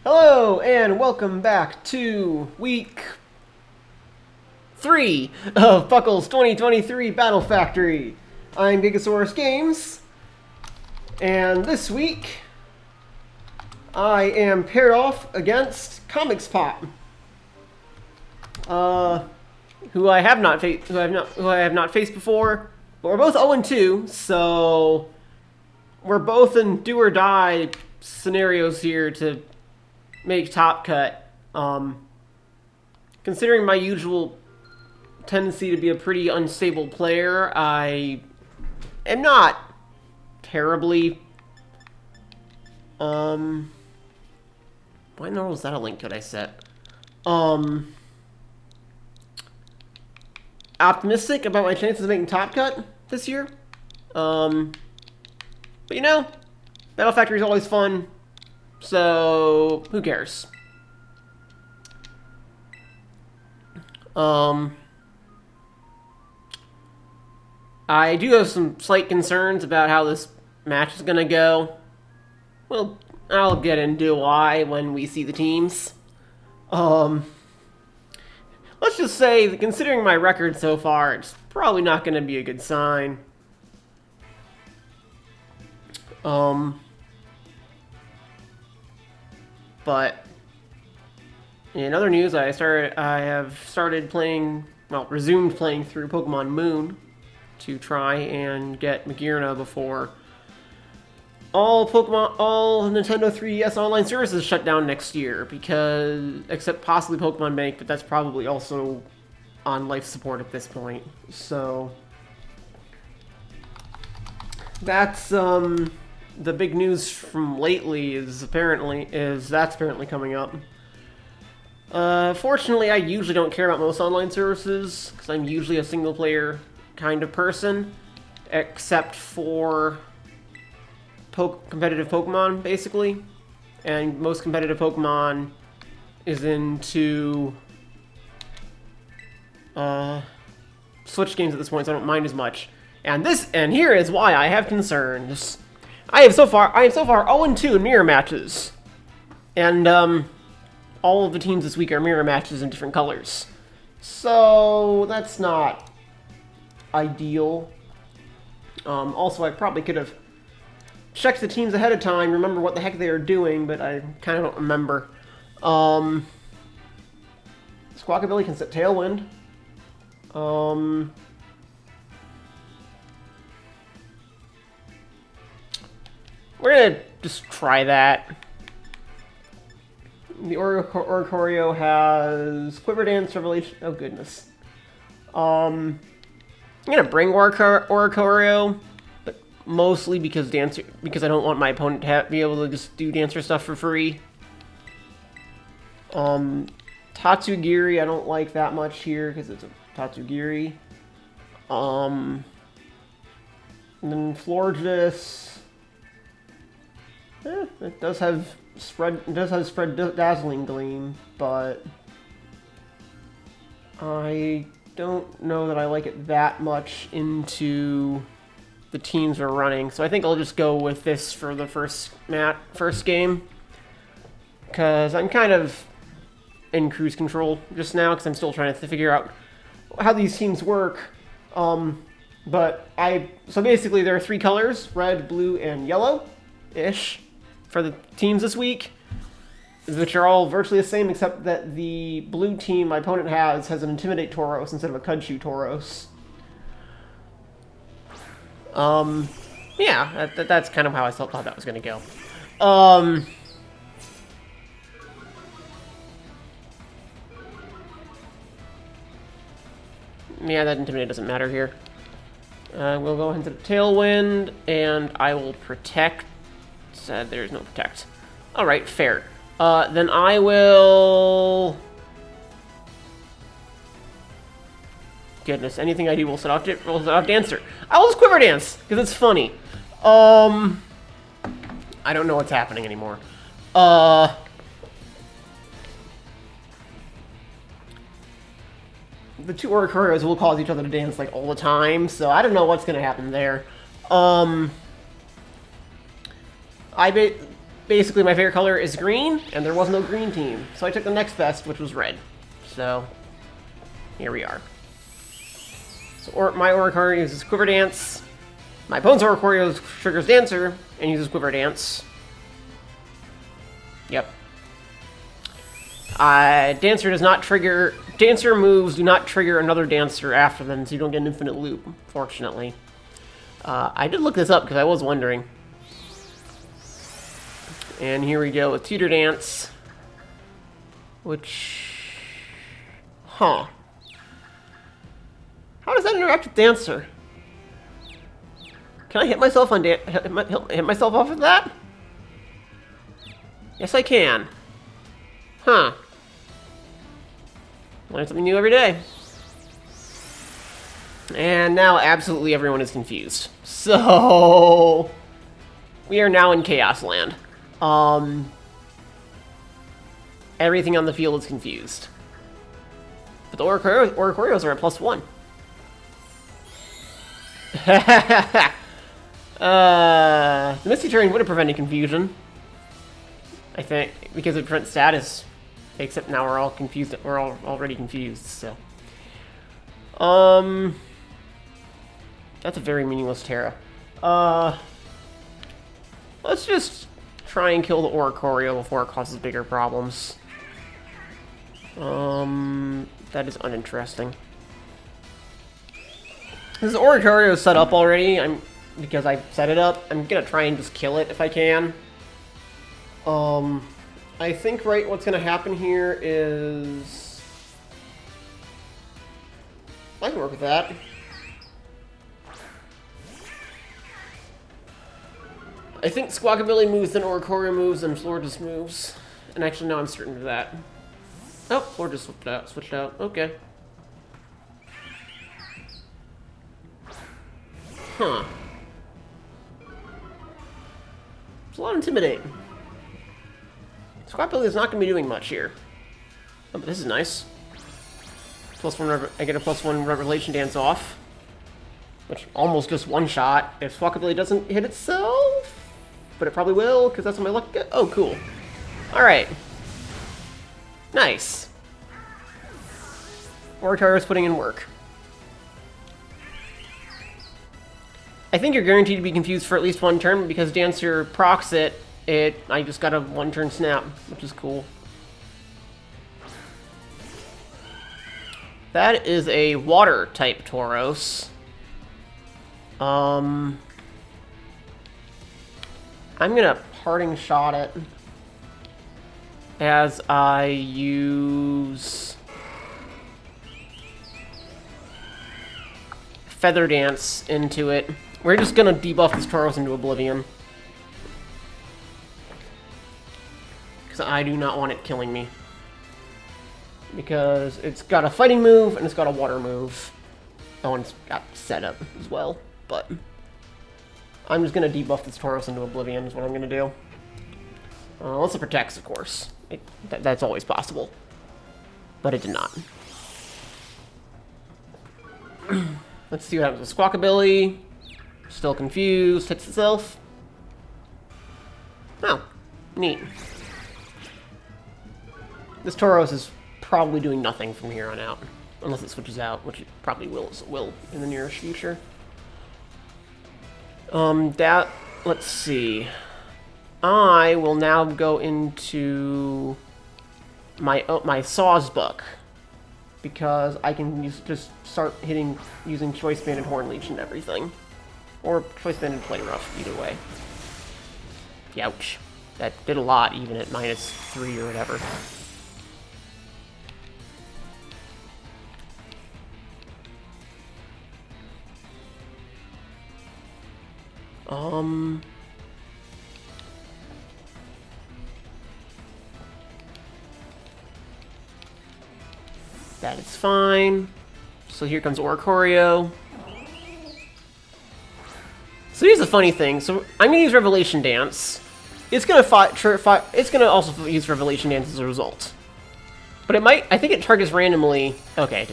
Hello, and welcome back to week 3 of PUCL's 2023 Battle Factory. I'm GigaSaurusGames, and this week I am paired off against ComicsPop, who I have not faced before. But we're both 0-2, so we're both in do or die scenarios here to make top cut. Considering my usual tendency to be a pretty unstable player, I am not terribly why in the world is that a link code I set? Optimistic about my chances of making top cut this year. But you know, Battle Factory is always fun. So, who cares? I do have some slight concerns about how this match is going to go. Well, I'll get into why when we see the teams. Let's just say that considering my record so far, it's probably not going to be a good sign. But in other news, I have started playing, well, resumed playing through Pokemon Moon to try and get Magearna before all Nintendo 3DS online services shut down next year, except possibly Pokemon Bank, but that's probably also on life support at this point. So that's the big news from lately is that's apparently coming up. Fortunately, I usually don't care about most online services because I'm usually a single player kind of person, except for competitive Pokemon, basically. And most competitive Pokemon is into Switch games at this point, so I don't mind as much. And here is why I have concerns. I am so far 0-2 in mirror matches, and all of the teams this week are mirror matches in different colors. So that's not ideal. Also, I probably could have checked the teams ahead of time, remember what the heck they are doing, but I kind of don't remember. Squawkabilly can set Tailwind. We're gonna just try that. The Oricorio has Quiver Dance, Revelation. Oh goodness. I'm gonna bring Oricorio, but mostly because I don't want my opponent to be able to just do Dancer stuff for free. Tatsugiri I don't like that much here because it's a Tatsugiri. And then Florges. It does have spread Dazzling Gleam, but I don't know that I like it that much into the teams we're running. So I think I'll just go with this for the first game, because I'm kind of in cruise control just now because I'm still trying to figure out how these teams work. So basically there are 3 colors: red, blue, and yellow-ish for the teams this week, which are all virtually the same, except that the blue team my opponent has an Intimidate Tauros instead of a Kudshu Tauros. Yeah, that's kind of how I thought that was going to go. Yeah, that Intimidate doesn't matter here. We'll go into the Tailwind, and I will Protect. There's no Protect. Alright, fair. Then I will... Goodness, anything I do will set off Dancer. I will just Quiver Dance, because it's funny. I don't know what's happening anymore. The 2 Oricorios will cause each other to dance like all the time, so I don't know what's going to happen there. basically my favorite color is green, and there was no green team. So I took the next best, which was red. So, here we are. So my Oricorio uses Quiver Dance. My opponent's Oricorio triggers Dancer, and uses Quiver Dance. Yep. Dancer does not trigger... Dancer moves do not trigger another Dancer after them, so you don't get an infinite loop, fortunately. I did look this up, because I was wondering. And here we go with Tutor Dance. Which... Huh. How does that interact with Dancer? Can I hit myself on hit myself off of that? Yes, I can. Huh. Learn something new every day. And now absolutely everyone is confused. So... we are now in Chaos Land. Everything on the field is confused. But the Oricorios are at +1. The Misty Terrain would have prevented confusion. I think, because it prevents status. Except now we're all confused. We're all already confused, so. That's a very meaningless Terra. Let's just try and kill the Oricorio before it causes bigger problems. That is uninteresting. This Oricorio is set up already. Because I set it up. I'm gonna try and just kill it if I can. I think what's gonna happen here is I can work with that. I think Squawkabilly moves, then Oricorio moves, then Florges moves. And actually, no, I'm certain of that. Oh, Florges switched out. Okay. Huh. It's a lot intimidating. Squawkabilly is not going to be doing much here. Oh, but this is nice. +1, I get a +1 Revelation Dance off. Which almost just one shot if Squawkabilly doesn't hit itself. But it probably will, because that's what my luck gets. Oh, cool. Alright. Nice. Oricorio's putting in work. I think you're guaranteed to be confused for at least one turn, because Dancer procs it. I just got a one-turn snap, which is cool. That is a water-type Tauros. I'm gonna Parting Shot it as I use Feather Dance into it. We're just gonna debuff this Tauros into oblivion. Because I do not want it killing me. Because it's got a fighting move and it's got a water move. Oh, and it's got setup as well. But I'm just gonna debuff this Tauros into oblivion is what I'm gonna do. Unless it protects, of course. That's always possible. But it did not. Let's see what happens with Squawkabilly. Still confused. Hits itself. Oh, neat. This Tauros is probably doing nothing from here on out. Unless it switches out, which it probably will in the nearest future. Let's see. I will now go into my Saw's Book. Because I can just start using Choice Banded Hornleech and everything. Or Choice Banded Play Rough, either way. Youch. That did a lot, even at -3 or whatever. That is fine. So here comes Oricorio. So here's the funny thing. So I'm gonna use Revelation Dance. It's gonna it's gonna also use Revelation Dance as a result. But it might. I think it targets randomly. Okay.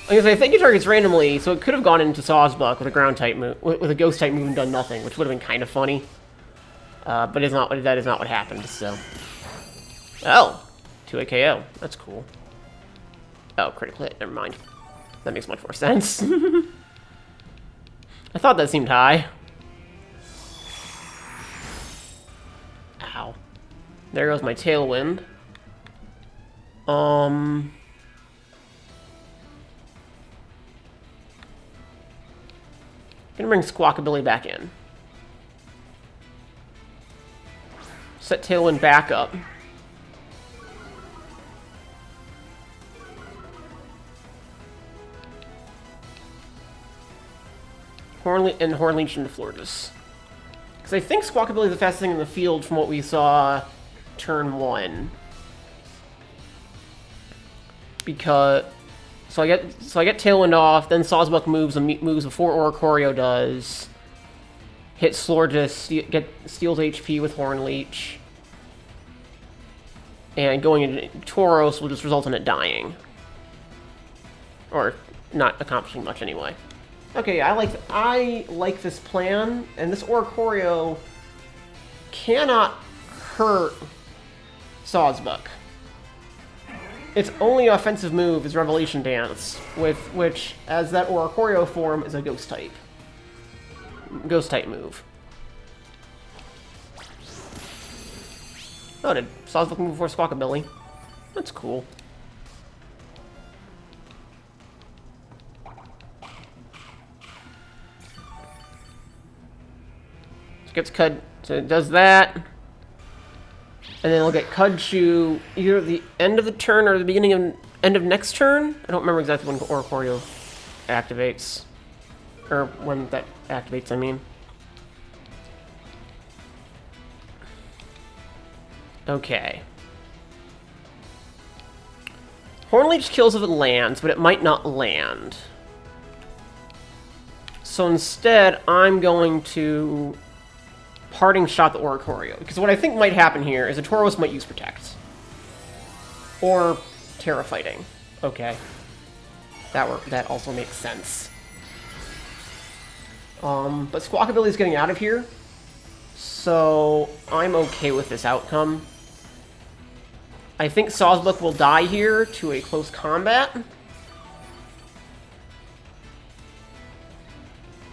I think it targets randomly, so it could have gone into Saw's Book with a ground type move, with a ghost type move and done nothing, which would have been kind of funny. But that is not what happened, so... Oh! 2 KO. That's cool. Oh, critical hit. Never mind. That makes much more sense. I thought that seemed high. Ow. There goes my Tailwind. Gonna bring Squawkabilly back in. Set Tailwind back up. Hornleech into Florges. Because I think Squawkabilly is the fastest thing in the field from what we saw turn 1. Because so I get Tailwind off, then Sawsbuck moves before Oricorio does. Hit Florges, steals HP with Hornleech. And going into Tauros will just result in it dying. Or not accomplishing much anyway. Okay, I like this plan, and this Oricorio cannot hurt Sawsbuck. Its only offensive move is Revelation Dance, which, as that Oricorio form, is a Ghost type. Ghost type move. Oh, did Sawsbuck move before Squawkabilly? That's cool. Gets Cud, so it does that, and then it'll get Cudchew either at the end of the turn or the beginning of end of next turn. I don't remember exactly when Oricorio activates, or when that activates. I mean, okay. Hornleech kills if it lands, but it might not land. So instead, I'm going to Parting Shot the Oricorio, because what I think might happen here is a Tauros might use Protect. Or Terra Fighting. Okay. That also makes sense. But Squawkabilly's getting out of here, so I'm okay with this outcome. I think Sawsbuck will die here to a close combat.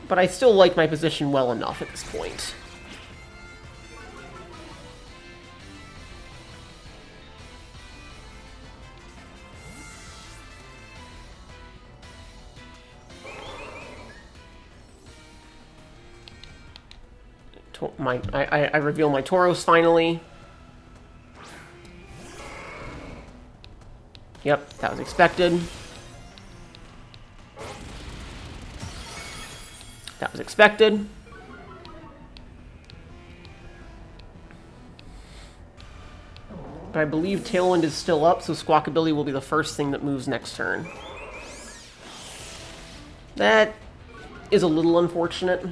But I still like my position well enough at this point. I reveal my Tauros finally. Yep, that was expected. That was expected. But I believe Tailwind is still up, so Squawkabilly will be the first thing that moves next turn. That is a little unfortunate.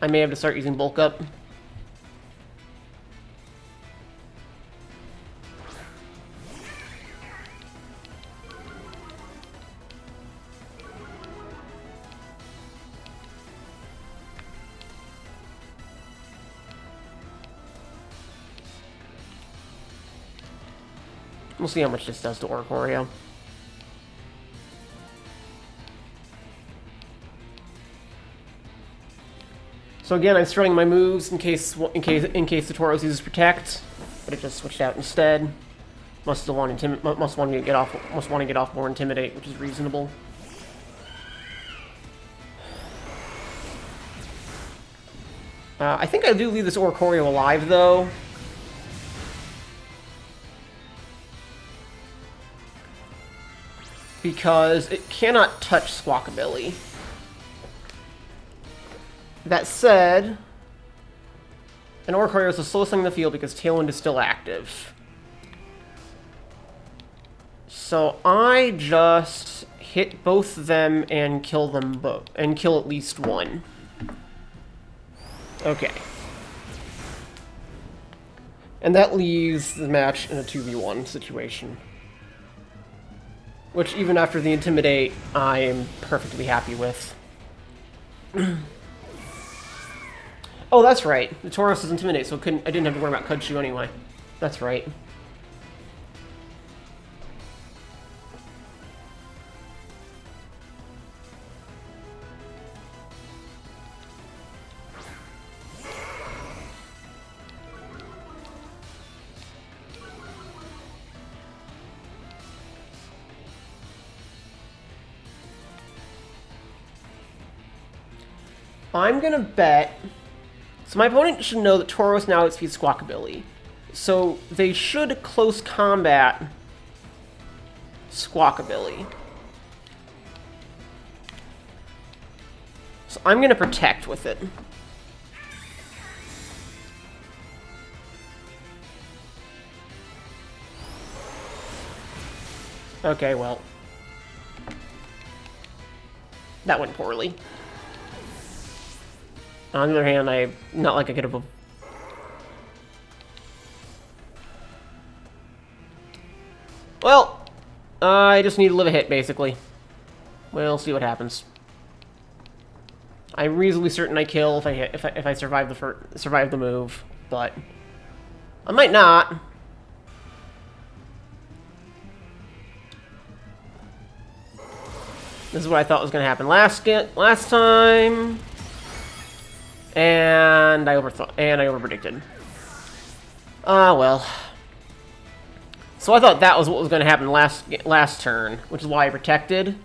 I may have to start using Bulk Up. We'll see how much this does to Oricorio. So again, I'm throwing my moves in case the Tauros uses Protect, but it just switched out instead. Must want to get off more Intimidate, which is reasonable. I think I do leave this Oricorio alive though. Because it cannot touch Squawkabilly. That said, an Oricorio is the slowest thing in the field because Tailwind is still active. So I just hit both of them and kill them both, and kill at least one. Okay. And that leaves the match in a 2v1 situation. Which, even after the Intimidate, I am perfectly happy with. Oh, that's right. The Tauros is Intimidate, so I didn't have to worry about Kudshu anyway. That's right. I'm gonna bet... So my opponent should know that Tauros now outspeeds Squawkabilly. So they should close combat Squawkabilly. So I'm gonna protect with it. Okay, well. That went poorly. On the other hand, not like I could have... Well, I just need to live a hit, basically. We'll see what happens. I'm reasonably certain I kill if I survive the move, but I might not. This is what I thought was going to happen last time. And I overpredicted. Ah, well. So I thought that was what was going to happen last turn, which is why I protected.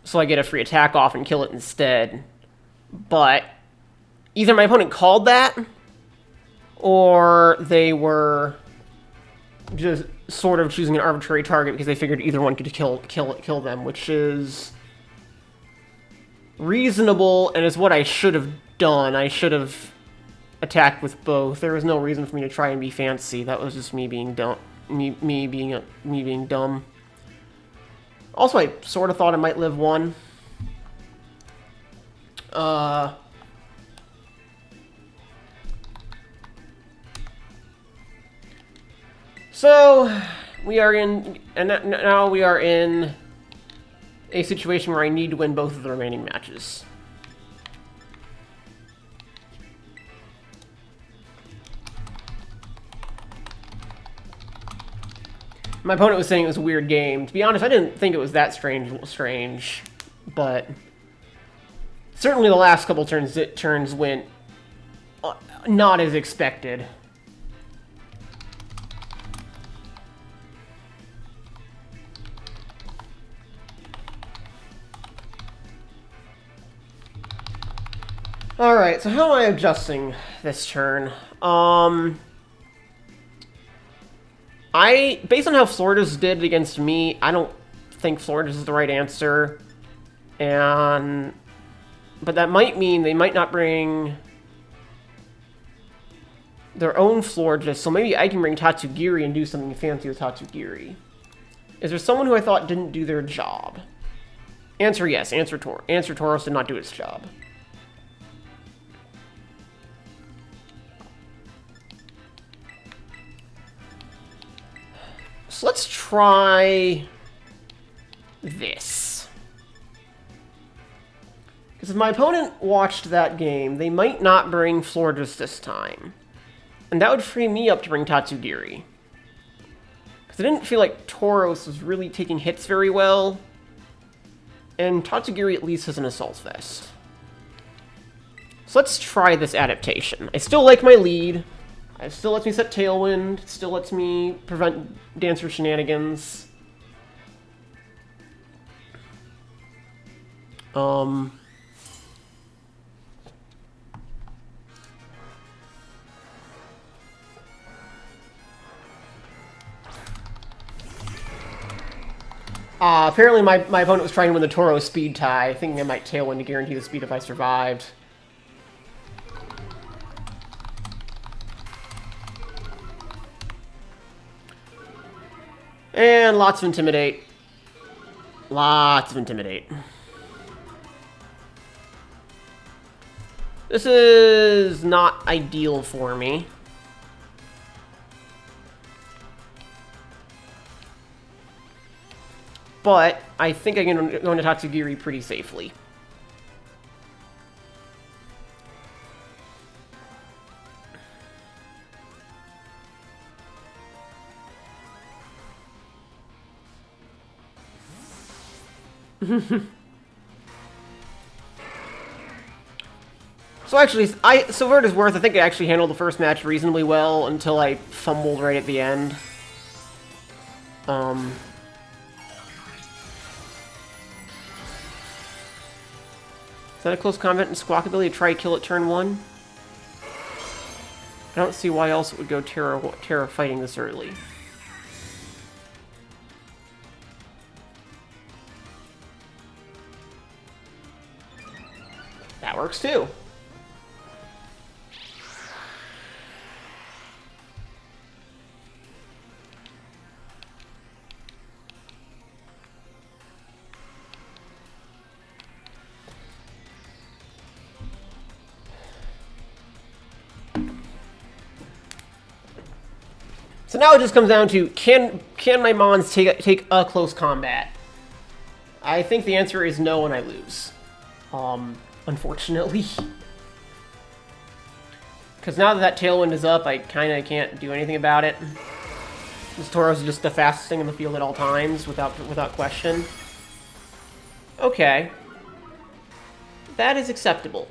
So I get a free attack off and kill it instead. But either my opponent called that, or they were just sort of choosing an arbitrary target because they figured either one could kill them, which is reasonable and is what I should have done. I should have attacked with both. There was no reason for me to try and be fancy. That was just me being dumb. Me being dumb. Also, I sort of thought I might live one. So we are in, and now we are in a situation where I need to win both of the remaining matches. My opponent was saying it was a weird game. To be honest, I didn't think it was that strange, but certainly the last couple turns went not as expected. Alright, so how am I adjusting this turn? Based on how Florida's did against me, I don't think Florida's is the right answer. But that might mean they might not bring their own Florida, so maybe I can bring Tatsugiri and do something fancy with Tatsugiri. Is there someone who I thought didn't do their job? Answer yes. Answer Tauros did not do its job. So let's try this. Because if my opponent watched that game, they might not bring Floridas this time. And that would free me up to bring Tatsugiri. Because I didn't feel like Tauros was really taking hits very well. And Tatsugiri at least has an Assault Vest. So let's try this adaptation. I still like my lead. It still lets me set Tailwind. It still lets me prevent Dancer shenanigans. Apparently my opponent was trying to win the Tauros speed tie, thinking I might Tailwind to guarantee the speed if I survived. And lots of Intimidate. Lots of Intimidate. This is not ideal for me. But I think I can go into Tatsugiri pretty safely. So actually, so for what it's worth, I think I actually handled the first match reasonably well until I fumbled right at the end. Is that a close combat in Squawkabilly to try kill at turn 1? I don't see why else it would go Terra fighting this early. That works too. So now it just comes down to, can my Mons take a close combat? I think the answer is no, and I lose. Unfortunately. Because now that Tailwind is up, I kind of can't do anything about it. This Tauros is just the fastest thing in the field at all times, without question. Okay. That is acceptable.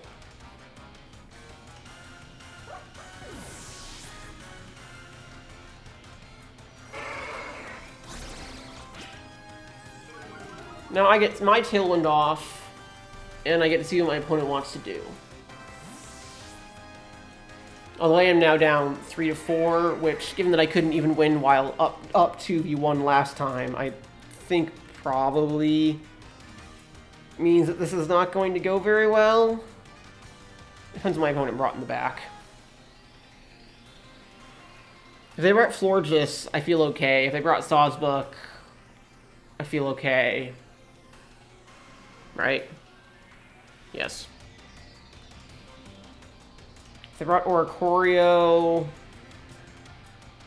Now I get my Tailwind off, and I get to see what my opponent wants to do. Although I am now down 3-4, which, given that I couldn't even win while up 2v1 last time, I think probably means that this is not going to go very well. Depends on my opponent brought in the back. If they brought Florges, I feel okay. If they brought Sawsbuck, I feel okay. Right? Yes. If they brought Oricorio,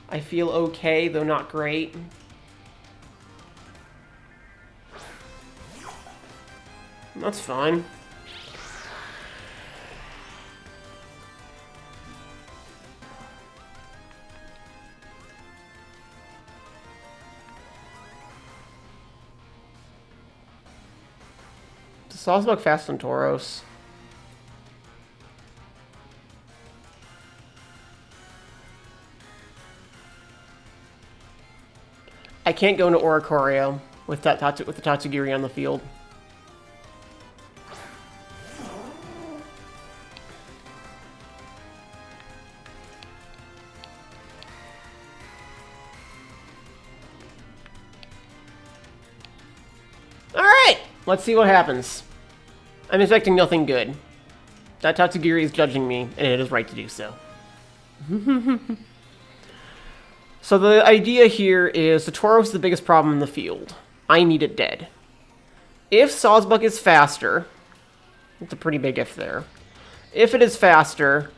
I feel okay, though not great. That's fine. Sawsbuck fast on Tauros. I can't go into Oricorio with the Tatsugiri on the field. All right, let's see what happens. I'm expecting nothing good. That Tatsugiri is judging me, and it is right to do so. So the idea here is the Tauros is the biggest problem in the field. I need it dead. If Sawsbuck is faster, it's a pretty big if there. If it is faster,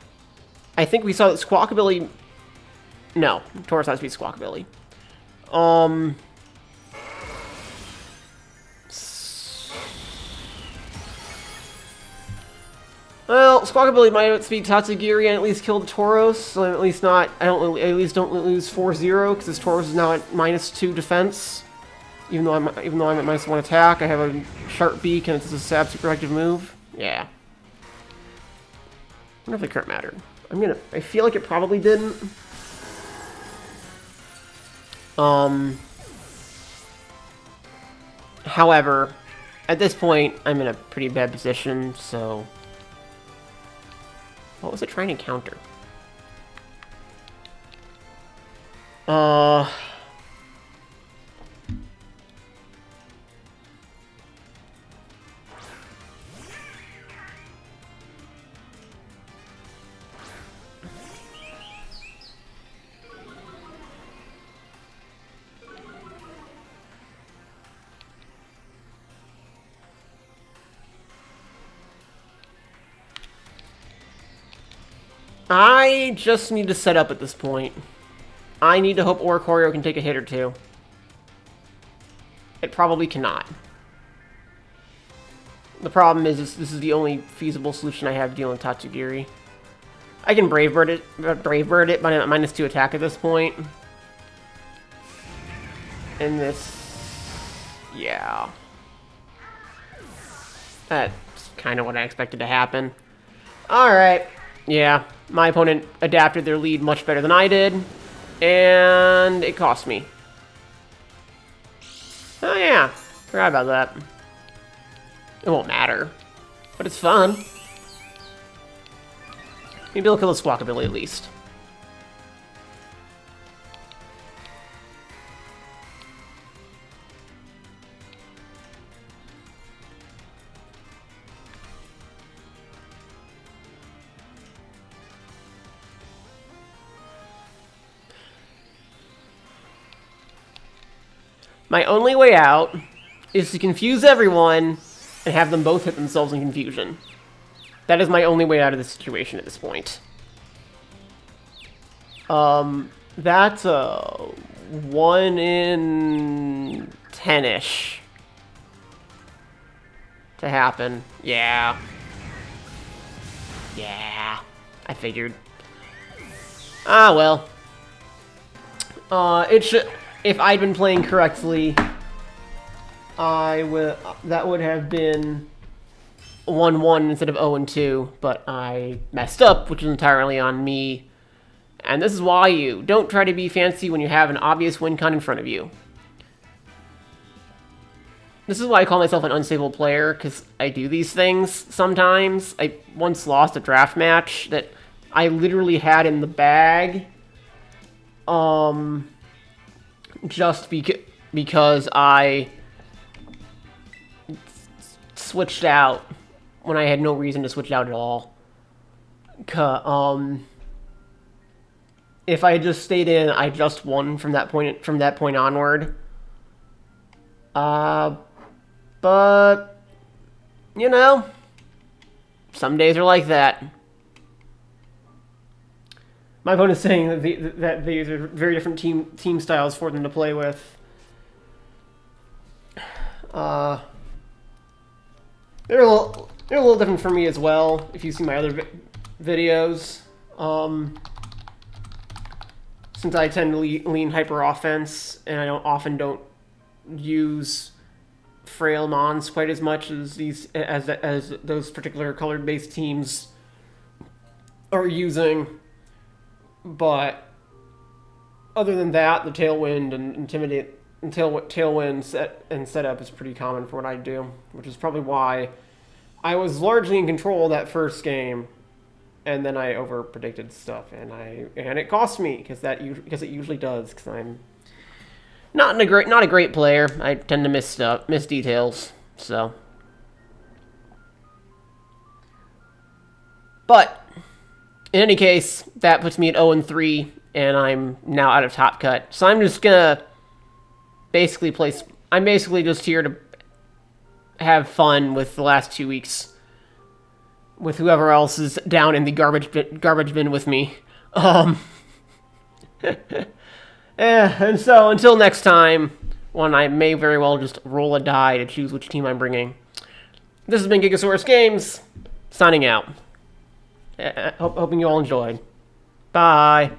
I think we saw that Squawkabilly... No, Tauros has to be Squawkabilly. Well, Squawkabilly might outspeed Tatsugiri and at least kill the Tauros, so I'm at least not... I don't lose 4-0, because this Tauros is now at -2 defense. Even though I'm at -1 attack, I have a sharp beak and it's a stab super effective move. Yeah. I wonder if the crit mattered. I feel like it probably didn't. However, at this point, I'm in a pretty bad position, so... What was it trying to counter? I just need to set up at this point. I need to hope Oricorio can take a hit or two. It probably cannot. The problem is this is the only feasible solution I have dealing with Tatsugiri. I can Brave Bird it, but I'm at -2 attack at this point. And this... Yeah. That's kind of what I expected to happen. Alright. Yeah, my opponent adapted their lead much better than I did. And it cost me. Oh yeah, forgot about that. It won't matter. But it's fun. Maybe I'll kill the Squawkabilly at least. My only way out is to confuse everyone and have them both hit themselves in confusion. That is my only way out of this situation at this point. That's a 1 in 10-ish to happen. Yeah. Yeah. I figured. Ah, well. It should... If I'd been playing correctly, that would have been 1-1 instead of 0-2, but I messed up, which is entirely on me. And this is why you don't try to be fancy when you have an obvious win con in front of you. This is why I call myself an unstable player, because I do these things sometimes. I once lost a draft match that I literally had in the bag. Just because I switched out when I had no reason to switch out at all. If I had just stayed in, I just won from that point onward. But you know, some days are like that. My opponent's saying that these are very different team styles for them to play with. They're a little different for me as well. If you see my other videos, since I tend to lean hyper offense, and I often don't use frail mons quite as much as those particular colored based teams are using. But other than that, the Tailwind and Intimidate and Tailwind setup is pretty common for what I do, which is probably why I was largely in control of that first game, and then I over predicted stuff, and it cost me because it usually does, because I'm not a great player. I tend to miss details. So, but in any case, that puts me at 0-3, and I'm now out of Top Cut. So I'm just gonna basically I'm basically just here to have fun with the last 2 weeks with whoever else is down in the garbage bin with me. And so until next time, when I may very well just roll a die to choose which team I'm bringing. This has been GigaSaurusGames, signing out. Hoping you all enjoyed. Bye.